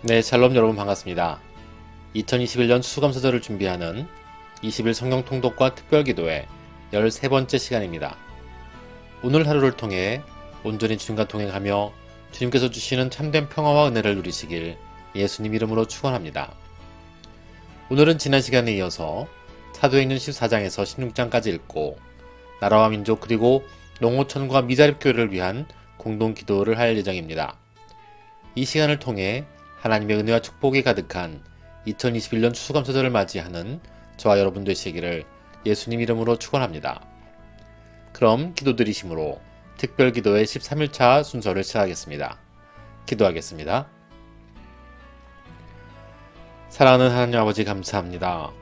네, 샬롬 여러분 반갑습니다. 2021년 수감사절을 준비하는 20일 성경 통독과 특별기도의 13번째 시간입니다. 오늘 하루를 통해 온전히 주님과 동행하며 주님께서 주시는 참된 평화와 은혜를 누리시길 예수님 이름으로 축원합니다. 오늘은 지난 시간에 이어서 사도행전 14장에서 16장까지 읽고 나라와 민족 그리고 농어촌과 미자립교회를 위한 공동기도를 할 예정입니다. 이 시간을 통해 하나님의 은혜와 축복이 가득한 2021년 추수감사절을 맞이하는 저와 여러분 되시기를 예수님 이름으로 축원합니다. 그럼 기도드리심으로 특별기도의 13일차 순서를 시작하겠습니다. 기도하겠습니다. 사랑하는 하나님 아버지 감사합니다.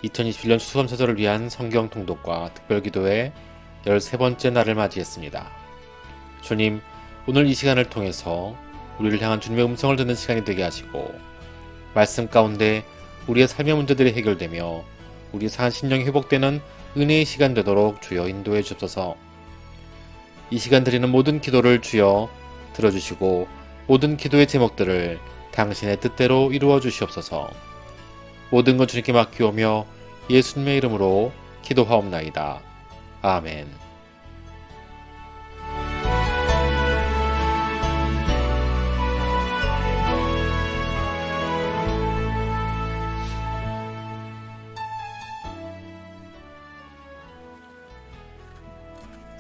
2021년 추수감사절을 위한 성경 통독과 특별기도의 13번째 날을 맞이했습니다. 주님, 오늘 이 시간을 통해서 우리를 향한 주님의 음성을 듣는 시간이 되게 하시고 말씀 가운데 우리의 삶의 문제들이 해결되며 우리 상한 심령이 회복되는 은혜의 시간 되도록 주여 인도해 주옵소서. 이 시간 드리는 모든 기도를 주여 들어주시고 모든 기도의 제목들을 당신의 뜻대로 이루어 주시옵소서. 모든 것 주님께 맡기오며 예수님의 이름으로 기도하옵나이다. 아멘.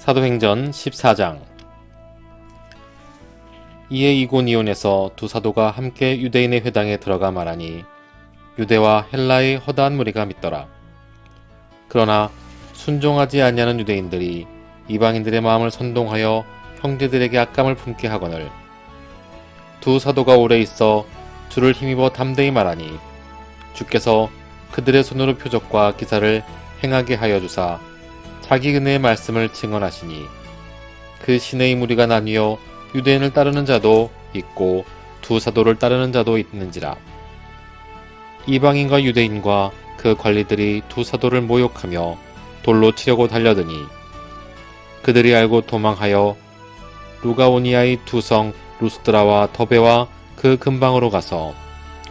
사도행전 14장. 이에 이고니온에서 두 사도가 함께 유대인의 회당에 들어가 말하니 유대와 헬라의 허다한 무리가 믿더라. 그러나 순종하지 아니하는 유대인들이 이방인들의 마음을 선동하여 형제들에게 악감을 품게 하거늘 두 사도가 오래 있어 주를 힘입어 담대히 말하니 주께서 그들의 손으로 표적과 기사를 행하게 하여 주사 자기 은혜의 말씀을 증언하시니 그 시내의 무리가 나뉘어 유대인을 따르는 자도 있고 두 사도를 따르는 자도 있는지라. 이방인과 유대인과 그 관리들이 두 사도를 모욕하며 돌로 치려고 달려드니 그들이 알고 도망하여 루가오니아의 두 성 루스드라와 더베와 그 근방으로 가서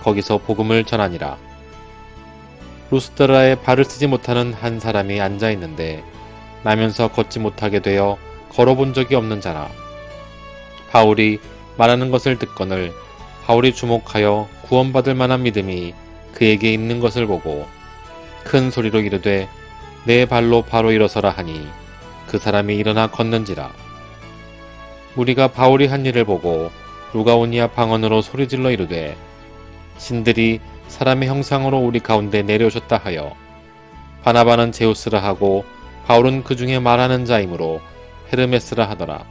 거기서 복음을 전하니라. 루스드라에 발을 쓰지 못하는 한 사람이 앉아 있는데 나면서 걷지 못하게 되어 걸어본 적이 없는 자라. 바울이 말하는 것을 듣거늘 바울이 주목하여 구원받을 만한 믿음이 그에게 있는 것을 보고 큰 소리로 이르되 내 발로 바로 일어서라 하니 그 사람이 일어나 걷는지라. 무리가 바울이 한 일을 보고 루가오니아 방언으로 소리질러 이르되 신들이 사람의 형상으로 우리 가운데 내려오셨다 하여 바나바는 제우스라 하고 바울은 그 중에 말하는 자이므로 헤르메스라 하더라.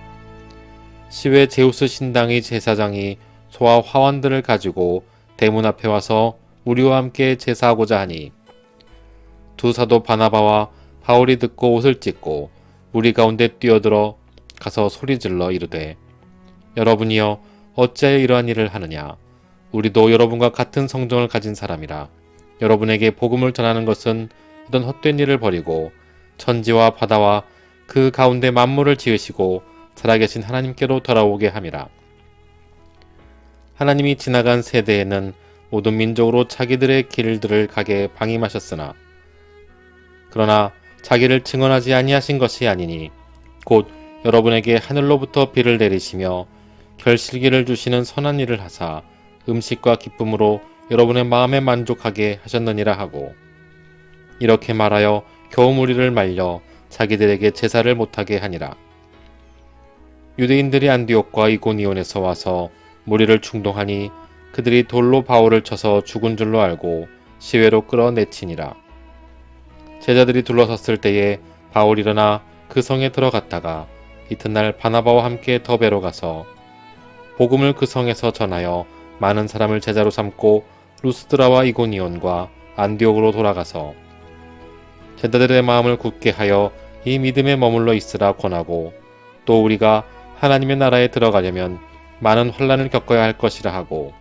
시외 제우스 신당의 제사장이 소와 화환들을 가지고 대문 앞에 와서 우리와 함께 제사하고자 하니 두 사도 바나바와 바울이 듣고 옷을 찢고 무리 가운데 뛰어들어 가서 소리질러 이르되 여러분이여 어찌하여 이러한 일을 하느냐. 우리도 여러분과 같은 성정을 가진 사람이라. 여러분에게 복음을 전하는 것은 이런 헛된 일을 버리고 천지와 바다와 그 가운데 만물을 지으시고 살아계신 하나님께로 돌아오게 함이라. 하나님이 지나간 세대에는 모든 민족으로 자기들의 길들을 가게 방임하셨으나 그러나 자기를 증언하지 아니하신 것이 아니니 곧 여러분에게 하늘로부터 비를 내리시며 결실기를 주시는 선한 일을 하사 음식과 기쁨으로 여러분의 마음에 만족하게 하셨느니라 하고 이렇게 말하여 겨우 무리를 말려 자기들에게 제사를 못하게 하니라. 유대인들이 안디옥과 이고니온에서 와서 무리를 충동하니 그들이 돌로 바울을 쳐서 죽은 줄로 알고 시외로 끌어내치니라. 제자들이 둘러섰을 때에 바울이 일어나 그 성에 들어갔다가 이튿날 바나바와 함께 더베로 가서 복음을 그 성에서 전하여 많은 사람을 제자로 삼고 루스드라와 이고니온과 안디옥으로 돌아가서 제자들의 마음을 굳게 하여 이 믿음에 머물러 있으라 권하고 또 우리가 하나님의 나라에 들어가려면 많은 환난을 겪어야 할 것이라 하고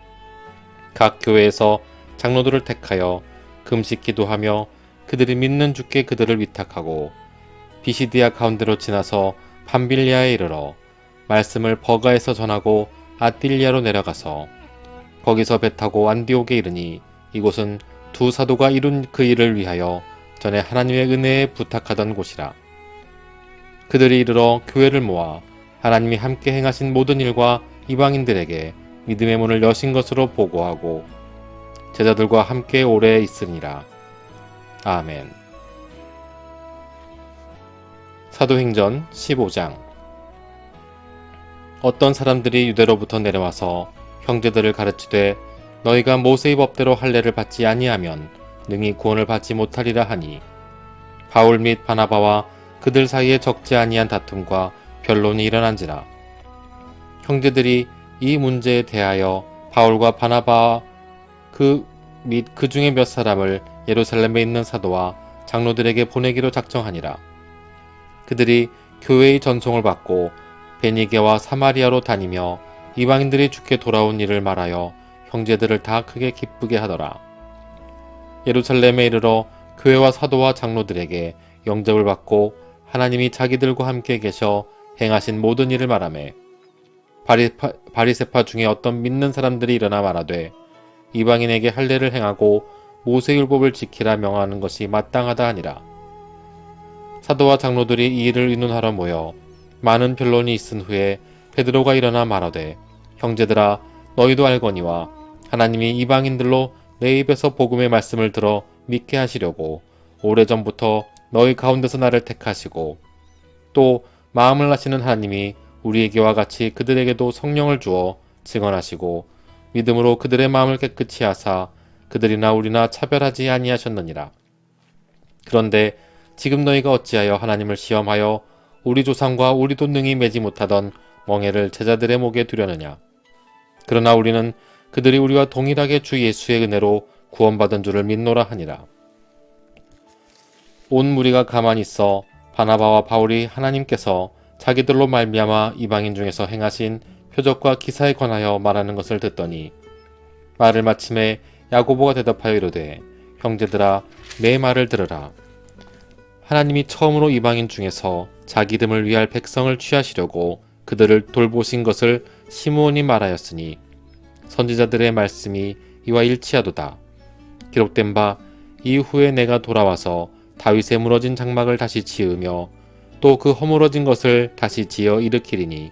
각 교회에서 장로들을 택하여 금식 기도하며 그들이 믿는 주께 그들을 위탁하고 비시디아 가운데로 지나서 밤빌리아에 이르러 말씀을 버가에서 전하고 아딜리아로 내려가서 거기서 배 타고 안디옥에 이르니 이곳은 두 사도가 이룬 그 일을 위하여 전에 하나님의 은혜에 부탁하던 곳이라. 그들이 이르러 교회를 모아 하나님이 함께 행하신 모든 일과 이방인들에게 믿음의 문을 여신 것으로 보고하고 제자들과 함께 오래 있으니라. 아멘. 사도행전 15장. 어떤 사람들이 유대로부터 내려와서 형제들을 가르치되 너희가 모세의 법대로 할례를 받지 아니하면 능히 구원을 받지 못하리라 하니 바울 및 바나바와 그들 사이에 적지 아니한 다툼과 변론이 일어난지라. 형제들이 이 문제에 대하여 바울과 바나바와 그 중에 몇 사람을 예루살렘에 있는 사도와 장로들에게 보내기로 작정하니라. 그들이 교회의 전송을 받고 베니게와 사마리아로 다니며 이방인들이 주께 돌아온 일을 말하여 형제들을 다 크게 기쁘게 하더라. 예루살렘에 이르러 교회와 사도와 장로들에게 영접을 받고 하나님이 자기들과 함께 계셔 행하신 모든 일을 말하매 바리새파 중에 어떤 믿는 사람들이 일어나 말하되 이방인에게 할례를 행하고 모세율법을 지키라 명하는 것이 마땅하다 하니라. 사도와 장로들이 이 일을 의논하러 모여 많은 변론이 있은 후에 베드로가 일어나 말하되 형제들아 너희도 알거니와 하나님이 이방인들로 내 입에서 복음의 말씀을 들어 믿게 하시려고 오래전부터 너희 가운데서 나를 택하시고 또 마음을 아시는 하나님이 우리에게와 같이 그들에게도 성령을 주어 증언하시고 믿음으로 그들의 마음을 깨끗이 하사 그들이나 우리나 차별하지 아니하셨느니라. 그런데 지금 너희가 어찌하여 하나님을 시험하여 우리 조상과 우리도 능히 매지 못하던 멍에를 제자들의 목에 두려느냐. 그러나 우리는 그들이 우리와 동일하게 주 예수의 은혜로 구원받은 줄을 믿노라 하니라. 온 무리가 가만히 있어 바나바와 바울이 하나님께서 자기들로 말미암아 이방인 중에서 행하신 표적과 기사에 관하여 말하는 것을 듣더니 말을 마침에 야고보가 대답하여 이르되 형제들아 내 말을 들으라. 하나님이 처음으로 이방인 중에서 자기 이름을 위할 백성을 취하시려고 그들을 돌보신 것을 시므온이 말하였으니 선지자들의 말씀이 이와 일치하도다. 기록된 바 이후에 내가 돌아와서 다윗의 무너진 장막을 다시 지으며 또 그 허물어진 것을 다시 지어 일으키리니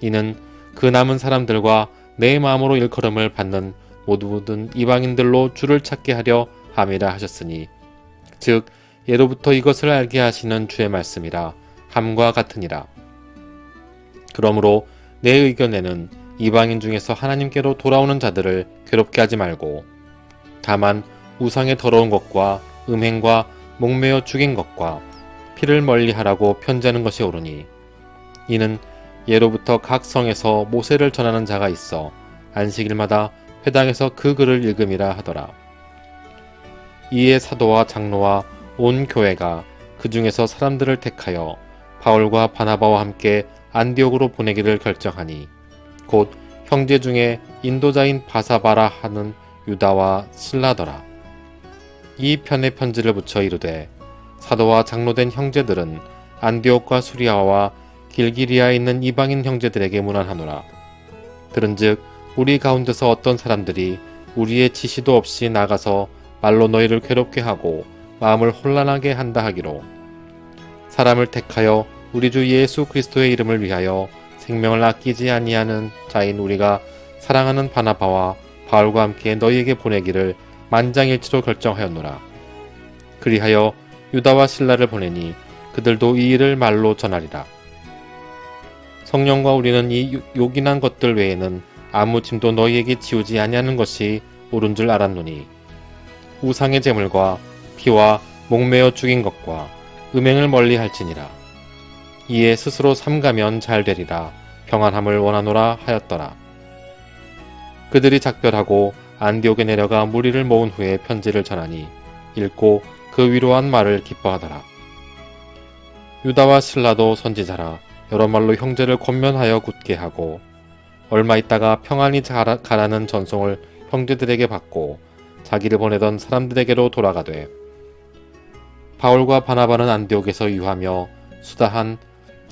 이는 그 남은 사람들과 내 마음으로 일컬음을 받는 모든 이방인들로 주를 찾게 하려 함이라 하셨으니 즉 예로부터 이것을 알게 하시는 주의 말씀이라 함과 같으니라. 그러므로 내 의견에는 이방인 중에서 하나님께로 돌아오는 자들을 괴롭게 하지 말고 다만 우상의 더러운 것과 음행과 목매어 죽인 것과 피를 멀리하라고 편지하는 것이 옳으니 이는 예로부터 각 성에서 모세를 전하는 자가 있어 안식일마다 회당에서 그 글을 읽음이라 하더라. 이에 사도와 장로와 온 교회가 그 중에서 사람들을 택하여 바울과 바나바와 함께 안디옥으로 보내기를 결정하니 곧 형제 중에 인도자인 바사바라 하는 유다와 실라더라. 이 편에 편지를 붙여 이르되 사도와 장로된 형제들은 안디옥과 수리아와 길기리아에 있는 이방인 형제들에게 문안하노라. 들은즉 우리 가운데서 어떤 사람들이 우리의 지시도 없이 나가서 말로 너희를 괴롭게 하고 마음을 혼란하게 한다 하기로 사람을 택하여 우리 주 예수 그리스도의 이름을 위하여 생명을 아끼지 아니하는 자인 우리가 사랑하는 바나바와 바울과 함께 너희에게 보내기를 만장일치로 결정하였노라. 그리하여 유다와 실라를 보내니 그들도 이 일을 말로 전하리라. 성령과 우리는 이 요긴한 것들 외에는 아무 짐도 너희에게 지우지 아니하는 것이 옳은 줄 알았노니 우상의 제물과 피와 목매어 죽인 것과 음행을 멀리할지니라. 이에 스스로 삼가면 잘 되리라 평안함을 원하노라 하였더라. 그들이 작별하고 안디옥에 내려가 무리를 모은 후에 편지를 전하니 읽고 그 위로한 말을 기뻐하더라. 유다와 실라도 선지자라 여러 말로 형제를 권면하여 굳게 하고 얼마 있다가 평안히 가라는 전송을 형제들에게 받고 자기를 보내던 사람들에게로 돌아가되 바울과 바나바는 안디옥에서 유하며 수다한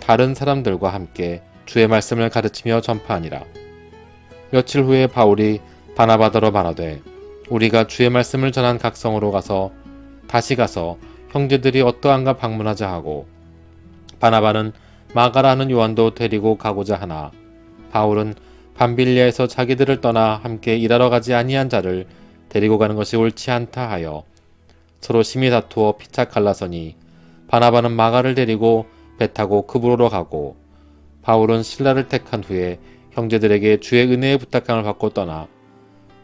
다른 사람들과 함께 주의 말씀을 가르치며 전파하니라. 며칠 후에 바울이 바나바더러 말하되 우리가 주의 말씀을 전한 각성으로 다시 가서 형제들이 어떠한가 방문하자 하고, 바나바는 마가라 하는 요한도 데리고 가고자 하나 바울은 밤빌리아에서 자기들을 떠나 함께 일하러 가지 아니한 자를 데리고 가는 것이 옳지 않다 하여 서로 심히 다투어 피차 갈라서니, 바나바는 마가를 데리고 배 타고 크브로로 가고, 바울은 실라를 택한 후에 형제들에게 주의 은혜의 부탁함을 받고 떠나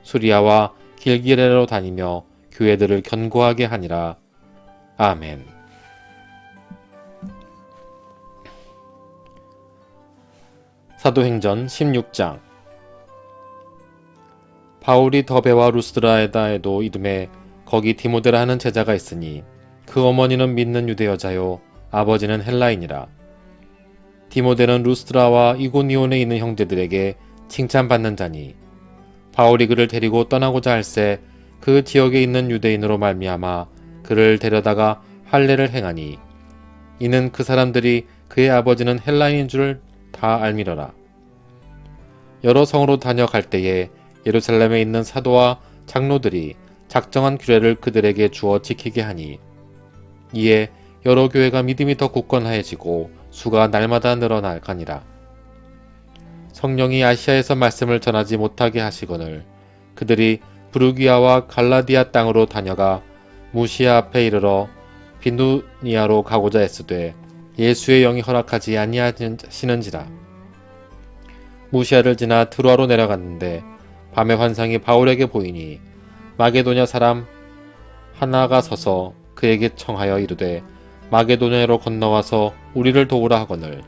수리아와 길기레로 다니며 교회들을 견고하게 하니라. 아멘. 사도행전 16장. 바울이 더베와 루스드라에다에도 이름에 거기 디모데라 하는 제자가 있으니 그 어머니는 믿는 유대 여자요 아버지는 헬라인이라. 디모데는 루스드라와 이고니온에 있는 형제들에게 칭찬받는 자니, 바울이 그를 데리고 떠나고자 할새 그 지역에 있는 유대인으로 말미암아 그를 데려다가 할례를 행하니, 이는 그 사람들이 그의 아버지는 헬라인인 줄 다 알미러라. 여러 성으로 다녀갈 때에 예루살렘에 있는 사도와 장로들이 작정한 규례를 그들에게 주어 지키게 하니, 이에 여러 교회가 믿음이 더 굳건하여지고 수가 날마다 늘어나가니라. 성령이 아시아에서 말씀을 전하지 못하게 하시거늘 그들이 브루기아와 갈라디아 땅으로 다녀가 무시아 앞에 이르러 비두니아로 가고자 했으되 예수의 영이 허락하지 아니하시는지라. 무시아를 지나 트로아로 내려갔는데 밤의 환상이 바울에게 보이니 마게도냐 사람 하나가 서서 그에게 청하여 이르되 마게도냐로 건너와서 우리를 도우라 하거늘,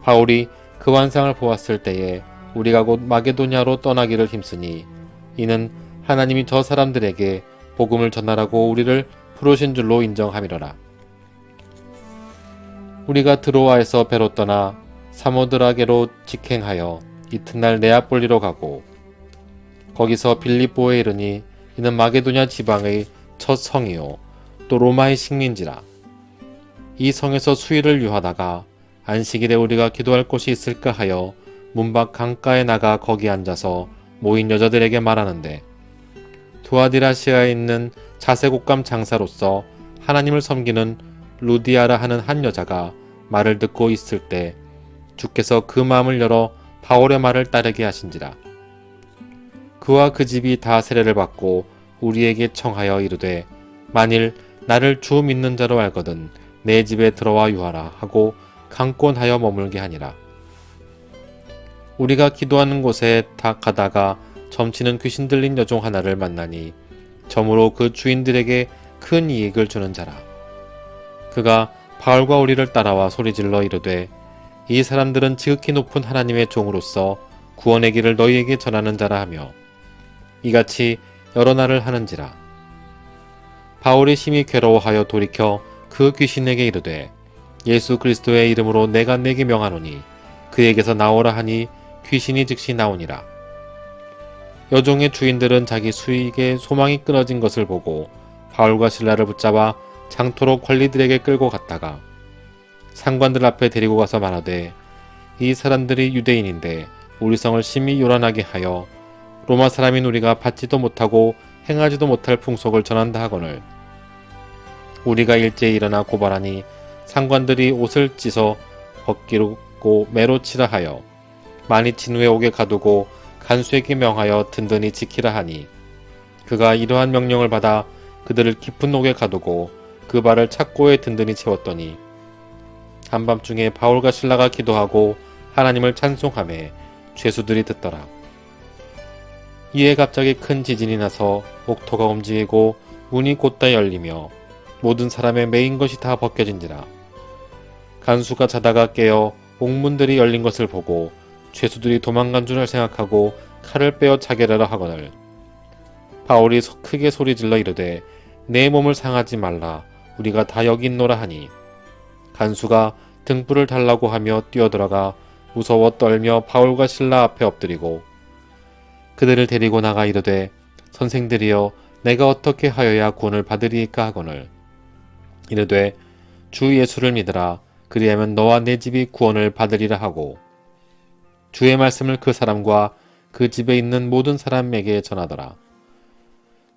바울이 그 환상을 보았을 때에 우리가 곧 마게도냐로 떠나기를 힘쓰니, 이는 하나님이 저 사람들에게 복음을 전하라고 우리를 부르신 줄로 인정함이러라. 우리가 드로아에서 배로 떠나 사모드라게로 직행하여 이튿날 네아폴리로 가고, 거기서 빌립보에 이르니 이는 마게도냐 지방의 첫 성이요 또 로마의 식민지라. 이 성에서 수일을 유하다가 안식일에 우리가 기도할 곳이 있을까 하여 문밖 강가에 나가 거기 앉아서 모인 여자들에게 말하는데, 두아디라시아에 있는 자색옷감 장사로서 하나님을 섬기는 루디아라 하는 한 여자가 말을 듣고 있을 때 주께서 그 마음을 열어 바울의 말을 따르게 하신지라. 그와 그 집이 다 세례를 받고 우리에게 청하여 이르되 만일 나를 주 믿는 자로 알거든 내 집에 들어와 유하라 하고 강권하여 머물게 하니라. 우리가 기도하는 곳에 다 가다가 점치는 귀신 들린 여종 하나를 만나니 점으로 그 주인들에게 큰 이익을 주는 자라. 그가 바울과 우리를 따라와 소리질러 이르되 이 사람들은 지극히 높은 하나님의 종으로서 구원의 길을 너희에게 전하는 자라 하며 이같이 여러 날을 하는지라. 바울이 심히 괴로워하여 돌이켜 그 귀신에게 이르되 예수 그리스도의 이름으로 내가 네게 명하노니 그에게서 나오라 하니 귀신이 즉시 나오니라. 여종의 주인들은 자기 수익에 소망이 끊어진 것을 보고 바울과 실라를 붙잡아 장토로 관리들에게 끌고 갔다가 상관들 앞에 데리고 가서 말하되 이 사람들이 유대인인데 우리 성을 심히 요란하게 하여 로마 사람인 우리가 받지도 못하고 행하지도 못할 풍속을 전한다 하거늘, 우리가 일제히 일어나 고발하니 상관들이 옷을 찢어 벗기고 매로 치라 하여 많이 친 후에 옥에 가두고 간수에게 명하여 든든히 지키라 하니, 그가 이러한 명령을 받아 그들을 깊은 옥에 가두고 그 발을 착고에 든든히 채웠더니 한밤중에 바울과 실라가 기도하고 하나님을 찬송하며 죄수들이 듣더라. 이에 갑자기 큰 지진이 나서 옥토가 움직이고 문이 곧다 열리며 모든 사람의 매인 것이 다 벗겨진지라. 간수가 자다가 깨어 옥문들이 열린 것을 보고 죄수들이 도망간 줄 생각하고 칼을 빼어 자결하려 하거늘, 바울이 크게 소리질러 이르되 내 몸을 상하지 말라 우리가 다 여기 있노라 하니, 간수가 등불을 달라고 하며 뛰어들어가 무서워 떨며 바울과 실라 앞에 엎드리고 그들을 데리고 나가 이르되 선생들이여 내가 어떻게 하여야 구원을 받으리이까 하거늘, 이르되 주 예수를 믿으라 그리하면 너와 내 집이 구원을 받으리라 하고 주의 말씀을 그 사람과 그 집에 있는 모든 사람에게 전하더라.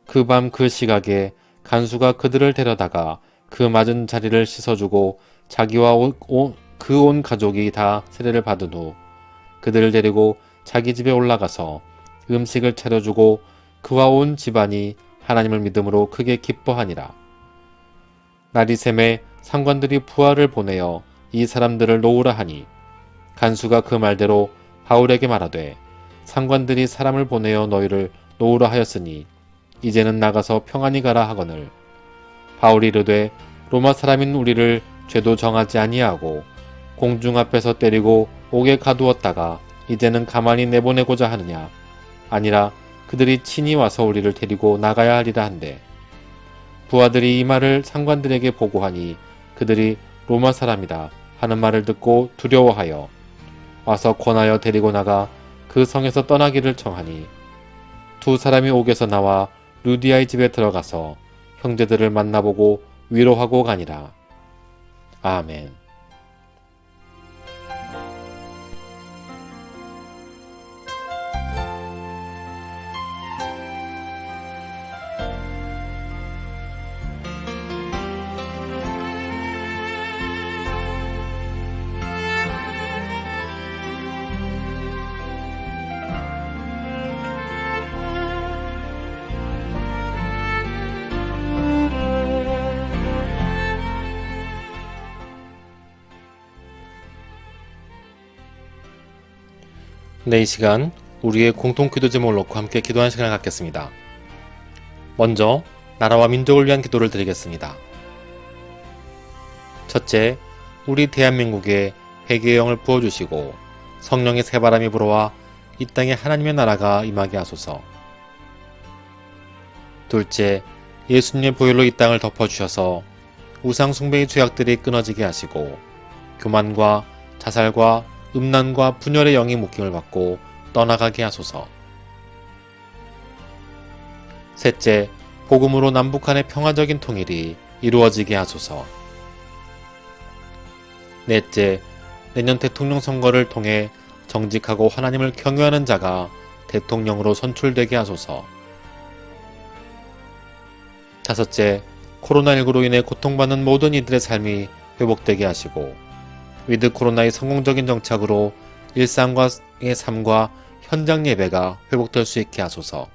그 밤 그 시각에 간수가 그들을 데려다가 그 맞은 자리를 씻어주고 자기와 그 온 가족이 다 세례를 받은 후 그들을 데리고 자기 집에 올라가서 음식을 차려주고 그와 온 집안이 하나님을 믿음으로 크게 기뻐하니라. 날이 새매 상관들이 부하를 보내어 이 사람들을 놓으라 하니 간수가 그 말대로 바울에게 말하되 상관들이 사람을 보내어 너희를 놓으라 하였으니 이제는 나가서 평안히 가라 하거늘 바울이 이르되 로마 사람인 우리를 죄도 정하지 아니하고 공중 앞에서 때리고 옥에 가두었다가 이제는 가만히 내보내고자 하느냐 아니라 그들이 친히 와서 우리를 데리고 나가야 하리라 한대 부하들이 이 말을 상관들에게 보고하니 그들이 로마 사람이다 하는 말을 듣고 두려워하여 와서 권하여 데리고 나가 그 성에서 떠나기를 청하니 두 사람이 옥에서 나와 루디아의 집에 들어가서 형제들을 만나보고 위로하고 가니라. 아멘. 네, 이 시간 우리의 공통 기도 제목을 놓고 함께 기도하는 시간을 갖겠습니다. 먼저 나라와 민족을 위한 기도를 드리겠습니다. 첫째, 우리 대한민국에 회개의 영을 부어주시고 성령의 새바람이 불어와 이 땅에 하나님의 나라가 임하게 하소서. 둘째, 예수님의 보혈로 이 땅을 덮어주셔서 우상 숭배의 죄악들이 끊어지게 하시고 교만과 자살과 음란과 분열의 영이 묶임을 받고 떠나가게 하소서. 셋째, 복음으로 남북한의 평화적인 통일이 이루어지게 하소서. 넷째, 내년 대통령 선거를 통해 정직하고 하나님을 경외하는 자가 대통령으로 선출되게 하소서. 다섯째, 코로나19로 인해 고통받는 모든 이들의 삶이 회복되게 하시고 위드 코로나의 성공적인 정착으로 일상의 삶과 현장 예배가 회복될 수 있게 하소서.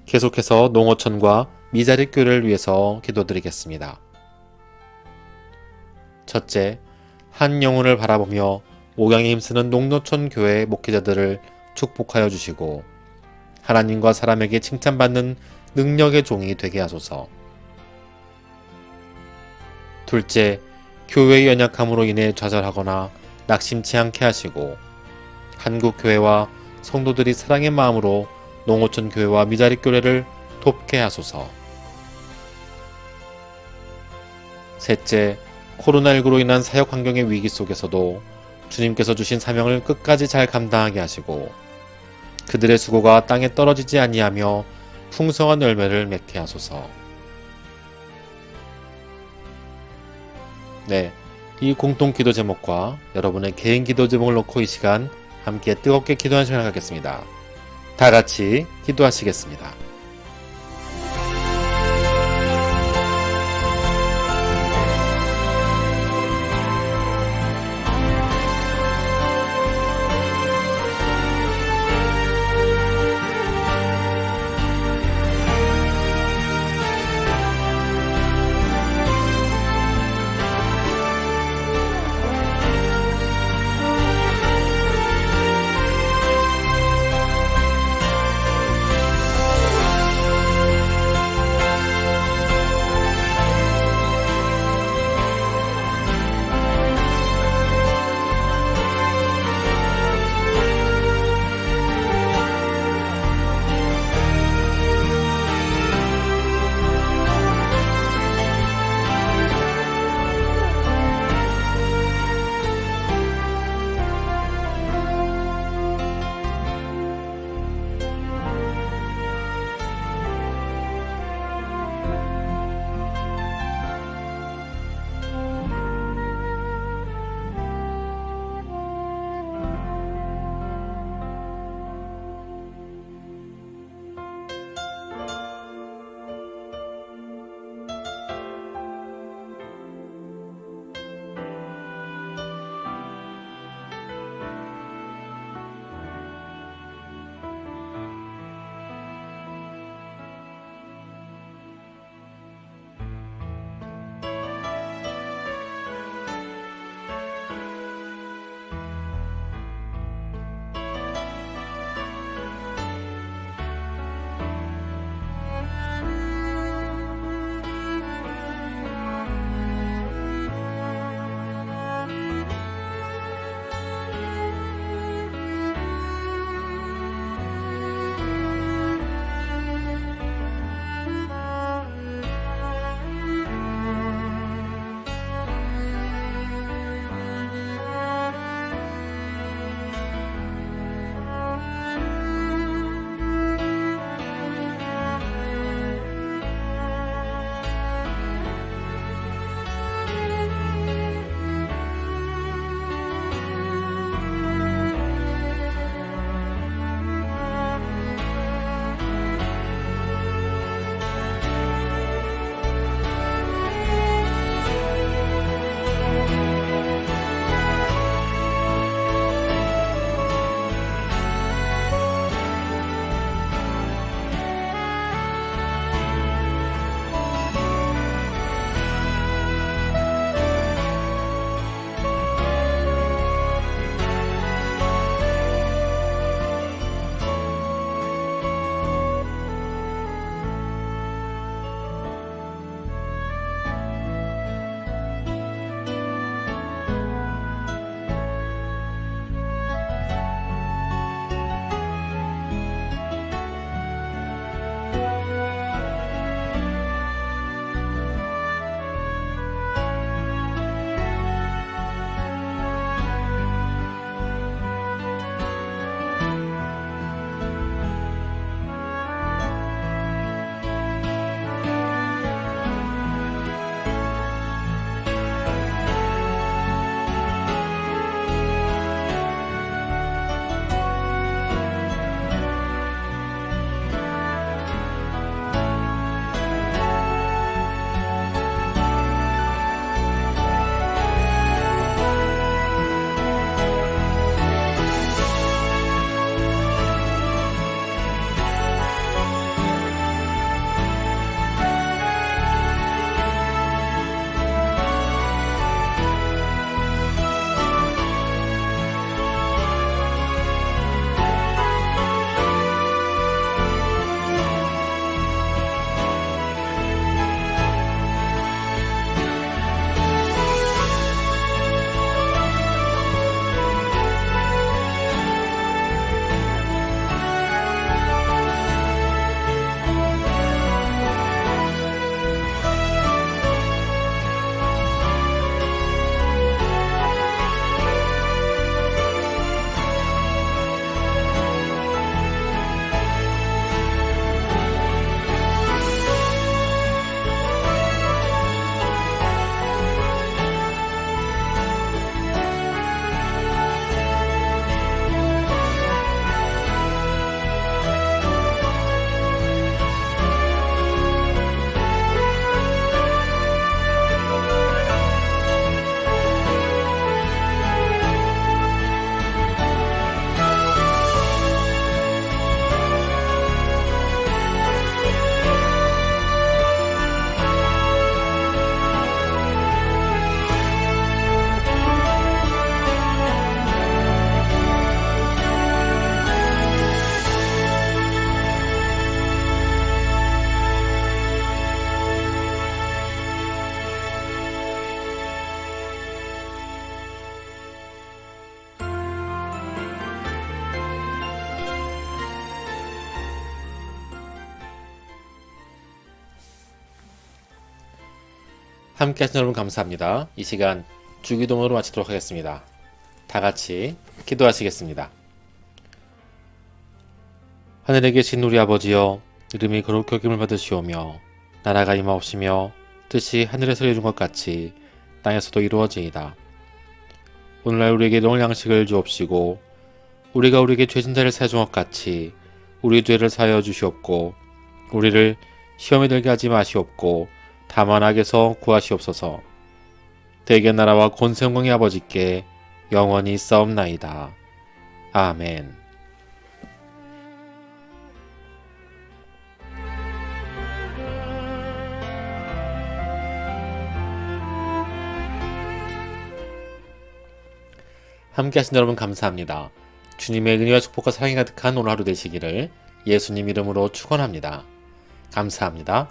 계속해서 농어촌과 미자립 교회를 위해서 기도드리겠습니다. 첫째, 한 영혼을 바라보며 목양에 힘쓰는 농노촌 교회 목회자들을 축복하여 주시고 하나님과 사람에게 칭찬받는 능력의 종이 되게 하소서. 둘째, 교회의 연약함으로 인해 좌절하거나 낙심치 않게 하시고 한국 교회와 성도들이 사랑의 마음으로 농어촌 교회와 미자립 교회를 돕게 하소서. 셋째, 코로나19로 인한 사역 환경의 위기 속에서도 주님께서 주신 사명을 끝까지 잘 감당하게 하시고 그들의 수고가 땅에 떨어지지 아니하며 풍성한 열매를 맺게 하소서. 네, 이 공통 기도 제목과 여러분의 개인 기도 제목을 놓고 이 시간 함께 뜨겁게 기도하는 시간을 갖겠습니다. 다 같이 기도하시겠습니다. 함께 하신 여러분 감사합니다. 이 시간 주기도문으로 마치도록 하겠습니다. 다 같이 기도하시겠습니다. 하늘에 계신 우리 아버지여, 이름이 거룩히 여김을 받으시오며 나라가 임하옵시며 뜻이 하늘에서 이룬 것 같이 땅에서도 이루어지이다. 오늘날 우리에게 일용할 양식을 주옵시고 우리가 우리에게 죄진 자를 사해준 것 같이 우리 죄를 사하여 주시옵고 우리를 시험에 들게 하지 마시옵고 다만 악에서 구하시옵소서. 대개 나라와 권세 영광의 아버지께 영원히 싸움나이다. 아멘. 함께 하신 여러분 감사합니다. 주님의 은혜와 축복과 사랑이 가득한 오늘 하루 되시기를 예수님 이름으로 축원합니다. 감사합니다.